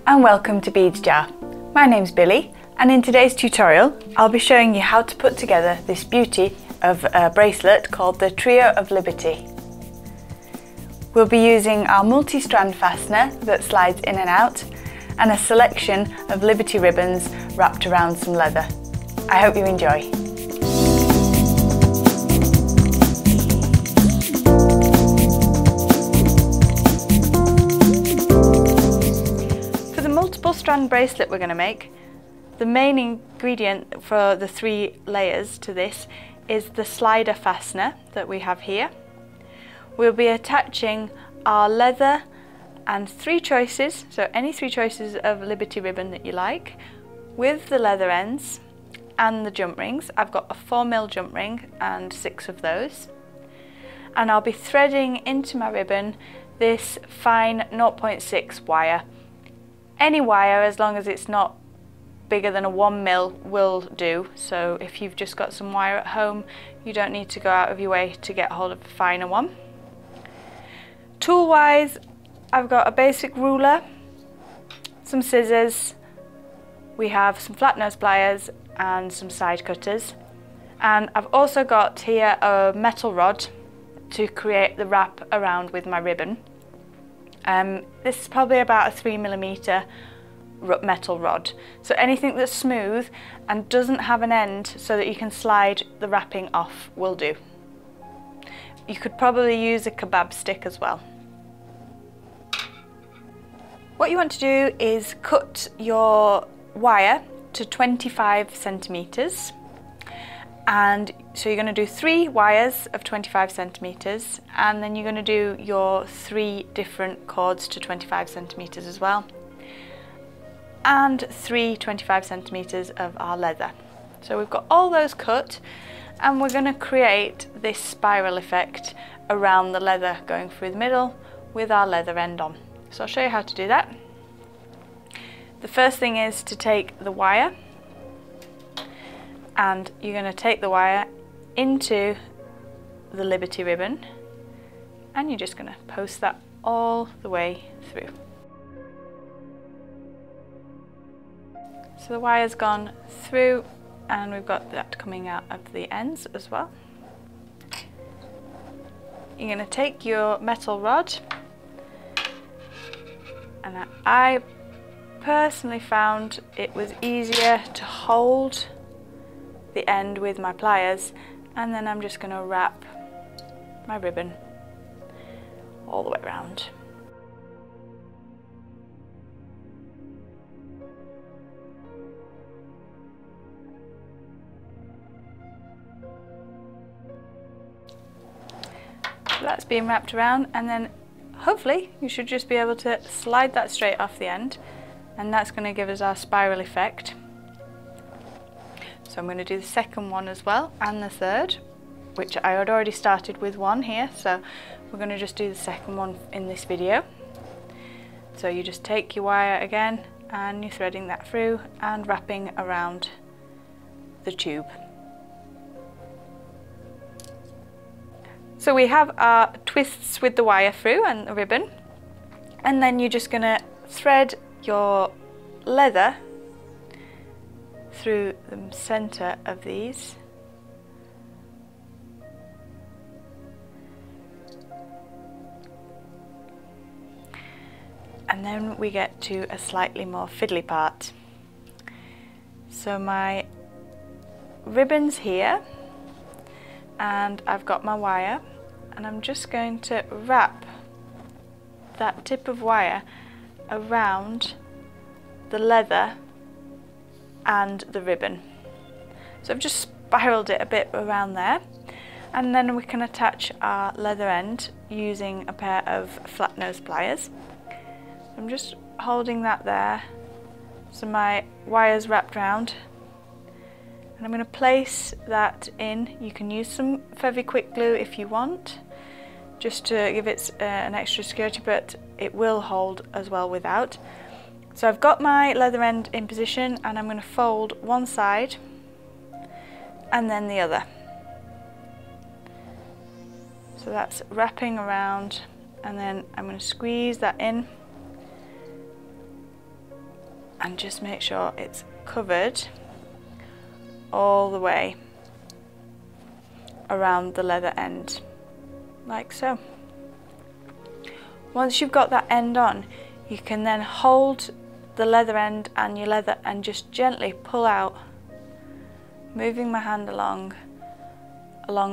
and welcome to Beads Jar. My name's Billy, and in today's tutorial I'll be showing you how to put together this beauty of a bracelet called the Trio of Liberty. We'll be using our multi-strand fastener that slides in and out and a selection of Liberty ribbons wrapped around some leather. I hope you enjoy. Multiple strand bracelet we're going to make, the main ingredient for the 3 layers to this is the slider fastener that we have here. We'll be attaching our leather and 3 choices, so any 3 choices of Liberty ribbon that you like, with the leather ends and the jump rings. I've got a 4mm jump ring and 6 of those, and I'll be threading into my ribbon this fine 0.6 wire. Any wire, as long as it's not bigger than a 1mm, will do. So if you've just got some wire at home, you don't need to go out of your way to get hold of a finer one. Tool-wise, I've got a basic ruler, some scissors, we have some flat nose pliers and some side cutters. And I've also got here a metal rod to create the wrap around with my ribbon. This is probably about a 3mm metal rod, so anything that's smooth and doesn't have an end so that you can slide the wrapping off will do. You could probably use a kebab stick as well. What you want to do is cut your wire to 25 centimetres. And so you're going to do 3 wires of 25 centimetres, and then you're going to do your 3 different cords to 25 centimetres as well, and 3 25 centimetres of our leather. So we've got all those cut, and we're going to create this spiral effect around the leather going through the middle with our leather end on. So I'll show you how to do that. The first thing is to take the wire, and you're going to take the wire into the Liberty ribbon, and you're just going to post that all the way through. So the wire's gone through, and we've got that coming out of the ends as well. You're going to take your metal rod, and I personally found it was easier to hold the end with my pliers, and then I'm just going to wrap my ribbon all the way around. So that's being wrapped around, and then hopefully you should just be able to slide that straight off the end, and that's going to give us our spiral effect. So I'm going to do the second one as well, and the third, which I had already started with one here, so we're going to just do the second one in this video. So you just take your wire again, and you're threading that through and wrapping around the tube. So we have our twists with the wire through and the ribbon, and then you're just going to thread your leather through the centre of these, and then we get to a slightly more fiddly part. So my ribbon's here, and I've got my wire, and I'm just going to wrap that tip of wire around the leather and the ribbon. So I've just spiraled it a bit around there, and then we can attach our leather end using a pair of flat nose pliers. I'm just holding that there, so my wire's wrapped around, and I'm going to place that in. You can use some Fevikwik glue if you want, just to give it an extra security, but it will hold as well without. So I've got my leather end in position, and I'm going to fold one side and then the other. So that's wrapping around, and then I'm going to squeeze that in and just make sure it's covered all the way around the leather end, like so. Once you've got that end on, you can then hold the leather end and your leather and just gently pull out, moving my hand along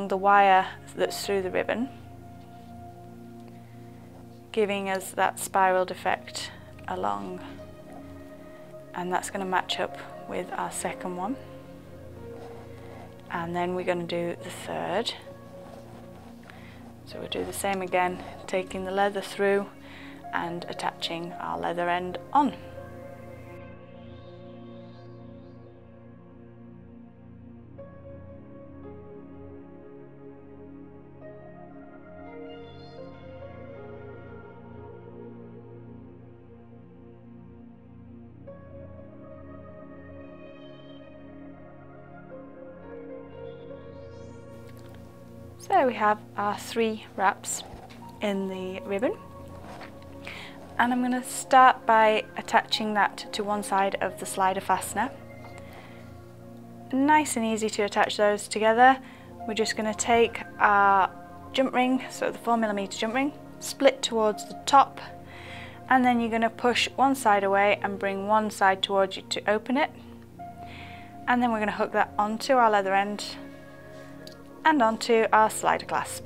the wire that's through the ribbon, giving us that spiraled effect along, and that's going to match up with our second one. And then we're going to do the third. So we'll do the same again, taking the leather through and attaching our leather end on. So there we have our 3 wraps in the ribbon, and I'm going to start by attaching that to one side of the slider fastener. Nice and easy to attach those together. We're just going to take our jump ring, so the 4mm jump ring, split towards the top, and then you're going to push one side away and bring one side towards you to open it, and then we're going to hook that onto our leather end and onto our slider clasp.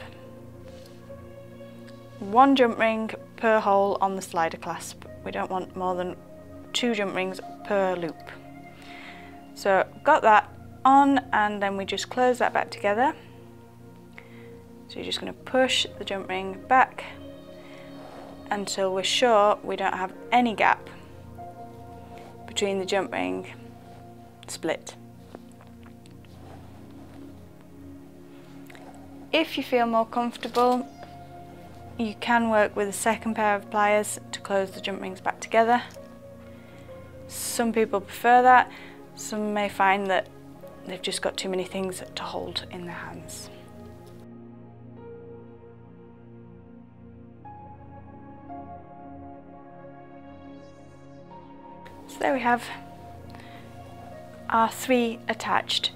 1 jump ring per hole on the slider clasp. We don't want more than 2 jump rings per loop. So got that on, and then we just close that back together. So you're just going to push the jump ring back until we're sure we don't have any gap between the jump ring split. If you feel more comfortable, you can work with a second pair of pliers to close the jump rings back together. Some people prefer that, some may find that they've just got too many things to hold in their hands. So there we have our 3 attached,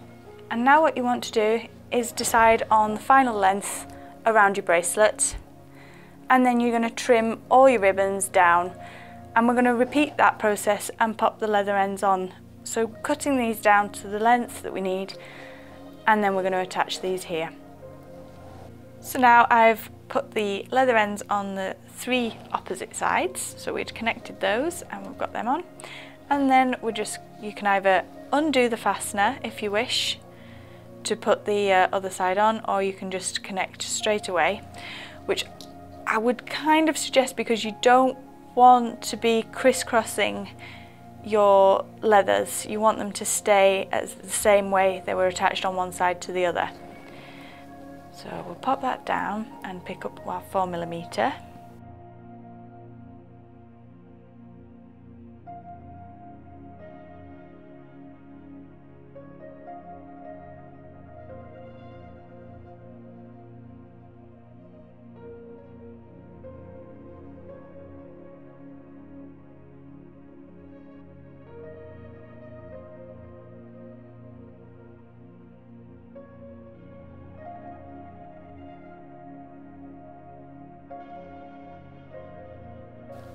and now what you want to do is decide on the final length around your bracelet, and then you're going to trim all your ribbons down, and we're going to repeat that process and pop the leather ends on. So cutting these down to the length that we need, and then we're going to attach these here. So now I've put the leather ends on the 3 opposite sides, so we'd connected those and we've got them on, and then you can either undo the fastener if you wish to put the other side on, or you can just connect straight away, which I would kind of suggest because you don't want to be crisscrossing your leathers. You want them to stay as the same way they were attached on one side to the other. So we'll pop that down and pick up our 4mm.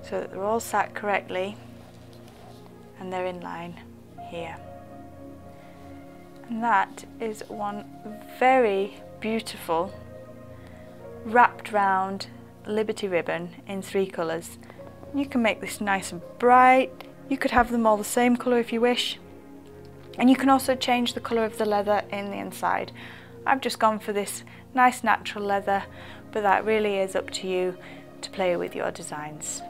So that they're all sat correctly and they're in line here. And that is one very beautiful wrapped round Liberty ribbon in 3 colours. You can make this nice and bright. You could have them all the same colour if you wish. And you can also change the colour of the leather in the inside. I've just gone for this nice natural leather, but that really is up to you to play with your designs.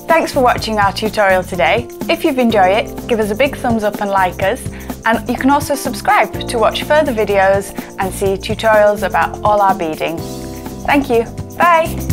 Thanks for watching our tutorial today. If you've enjoyed it, give us a big thumbs up and like us, and you can also subscribe to watch further videos and see tutorials about all our beading. Thank you. Bye!